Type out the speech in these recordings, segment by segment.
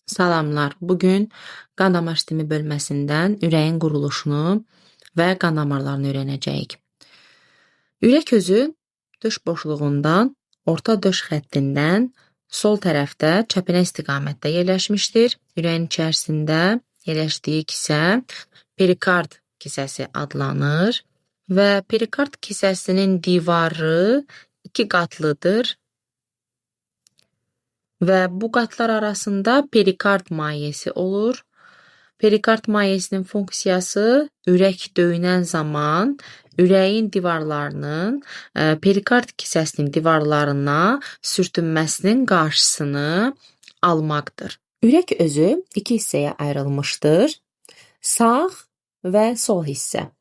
Salamlar. Bugün qan damar sistemi bölməsindən ürəyin quruluşunu və qan damarlarını öyrənəcəyik. Ürək özü döş boşluğundan, orta döş xəttindən sol tərəfdə çəpinə istiqamətdə yerləşmişdir. Ürəyin içərisində yerləşdiyi kisə perikard kisəsi adlanır və perikard kisəsinin divarı 2 qatlıdır. Və bu qatlar arasında perikard mayeəsi olur. Perikard mayeəsinin funksiyası ürək döyünən zaman ürəyin divarlarının perikard kisəsinin divarlarına sürtünməsinin qarşısını almaqdır. Ürək özü 2 hissəyə ayrılmışdır. Sağ və sol hissə.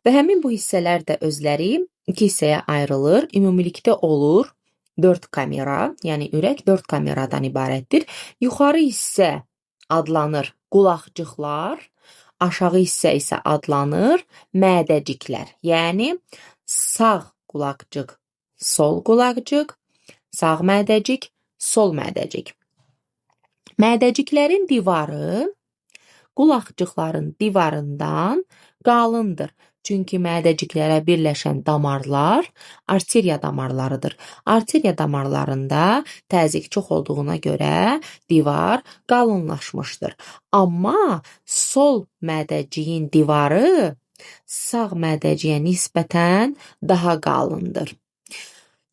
Və həmin bu hissələr də özləri 2 hissəyə ayrılır. Ümumilikdə olur 4 kamera, yəni ürək 4 kameradan ibarətdir. Yuxarı hissə adlanır qulaqcıqlar, aşağı hissə isə adlanır mədəciklər. Yəni sağ qulaqcıq, sol qulaqcıq, sağ mədəcik, sol mədəcik. Mədəciklərin divarı qulaqcıqların divarından qalındır. Çünki mədəciklərə birləşən damarlar arteriya damarlarıdır. Arteriya damarlarında təzyiq çox olduğuna görə divar qalınlaşmışdır. Amma sol mədəciyin divarı sağ mədəciyə nisbətən daha qalındır.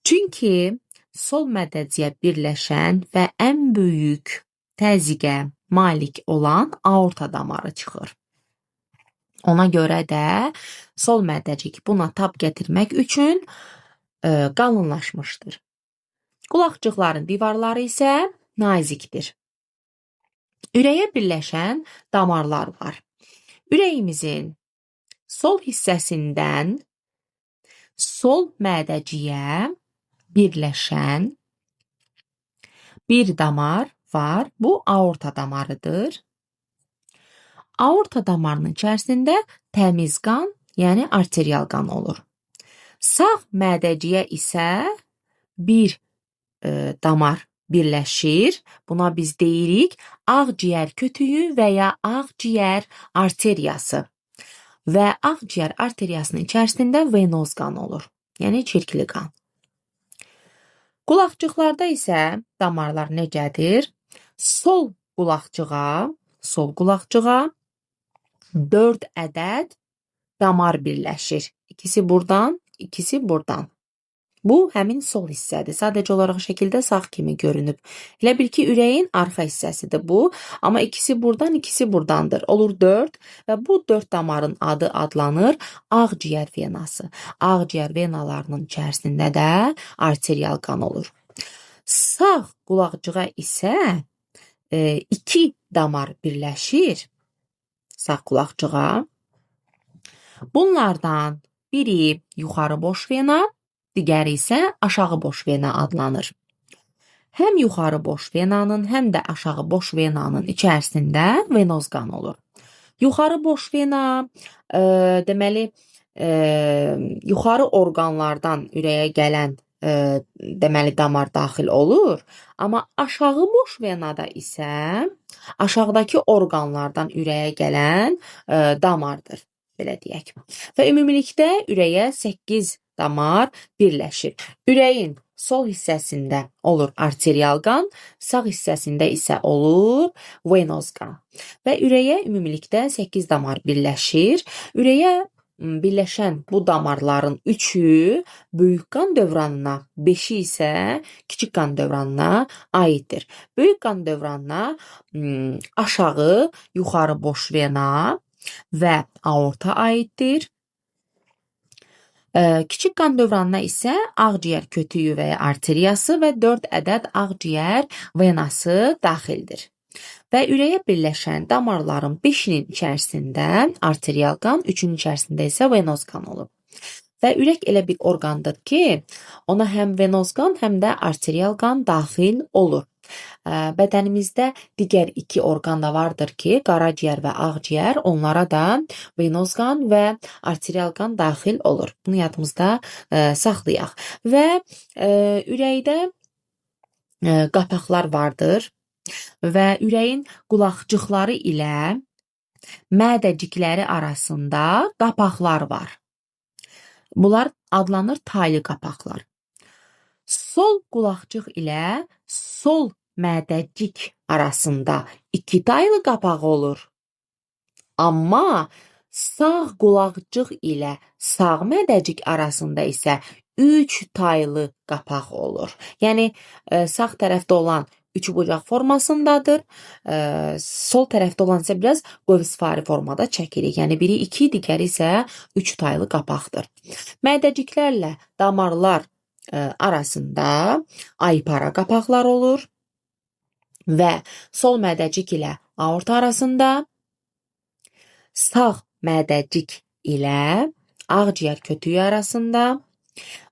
Çünki sol mədəciyə birləşən və ən böyük təzyiqə malik olan aorta damarı çıxır. Ona görə də sol mədəcik buna tab gətirmək üçün qalınlaşmışdır. Qulaqcıqların divarları isə nazikdir. Ürəyə birləşən damarlar var. Ürəyimizin sol hissəsindən sol mədəciyə birləşən bir damar var. Bu aorta damarıdır. Aorta damarının içərisində təmiz qan, yəni arterial qan olur. Sağ mədəciyə isə bir damar birləşir. Buna biz deyirik ağciyər kötüyü və ya ağciyər arteriyası. Və ağciyər arteriyasının içərisində venoz qan olur, yəni çirkli qan. Qulaqcıqlarda isə damarlar necədir? Sol qulaqcığa 4 ədəd damar birləşir. İkisi buradan, ikisi buradan. Bu həmin sol hissədir. Sadəcə olaraq şəkildə sağ kimi görünüb. Elə bil ki, ürəyin arxa hissəsidir bu. Amma ikisi buradan, ikisi buradandır. Olur 4 və bu 4 damarın adı adlanır ağciyər venası. Ağciyər venalarının içərisində də arterial qan olur. Sağ qulaqcığa isə 2 damar birləşir. Sağ qulaqcığa. Bunlardan biri yuxarı boş vena, digəri isə aşağı boş vena adlanır. Həm yuxarı boş venanın, həm də aşağı boş venanın içərisində venoz qan olur. Yuxarı boş vena deməli yuxarı orqanlardan ürəyə gələn deməli damar daxil olur. Amma aşağı boş venada isə aşağıdakı orqanlardan ürəyə gələn damardır, belə deyək. Və ümumilikdə ürəyə 8 damar birləşir. Ürəyin sol hissəsində olur arterial qan, sağ hissəsində isə olur venoz qan. Və ürəyə ümumilikdə 8 damar birləşir. Ürəyə birləşən bu damarların 3-ü böyük qan dövranına, 5-i isə kiçik qan dövranına aiddir. Böyük qan dövranına aşağı, yuxarı boş vena və aorta aiddir. Kiçik qan dövranına isə ağciyər kötüyü və ya arteriyası və 4 ədəd ağciyər venası daxildir. Və ürəyə birləşən damarların 5-inin içərisində arterial qan, 3-ünün içərisində isə venoz qan olur. Və ürək elə bir orqandır ki, ona həm venoz qan, həm də arterial qan daxil olur. Bədənimizdə digər 2 orqan da vardır ki, qaraciyər və ağciyər, onlara da venoz qan və arterial qan daxil olur. Bunu yadımızda saxlayaq. Və ürəkdə qapaqlar vardır. və ürəyin qulaqcıqları ilə mədəcikləri arasında qapaqlar var. Bunlar adlanır taylı qapaqlar. Sol qulaqcıq ilə sol mədəcik arasında 2 taylı qapaq olur. Amma sağ qulaqcıq ilə sağ mədəcik arasında isə 3 taylı qapaq olur. Yəni sağ tərəfdə olan üçbucaq formasındadır. Sol tərəfdə olan isə biraz qövsvari formada çəkirik. Yəni biri 2, digəri isə 3 taylı qapaqdır. Mədəciklərlə damarlar arasında aypara qapaqlar olur və sol mədəcik ilə aorta arasında, sağ mədəcik ilə ağciyər kötüyü arasında,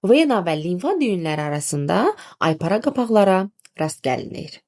vena və limfa düyünləri arasında aypara qapaqlara rast gəlinir.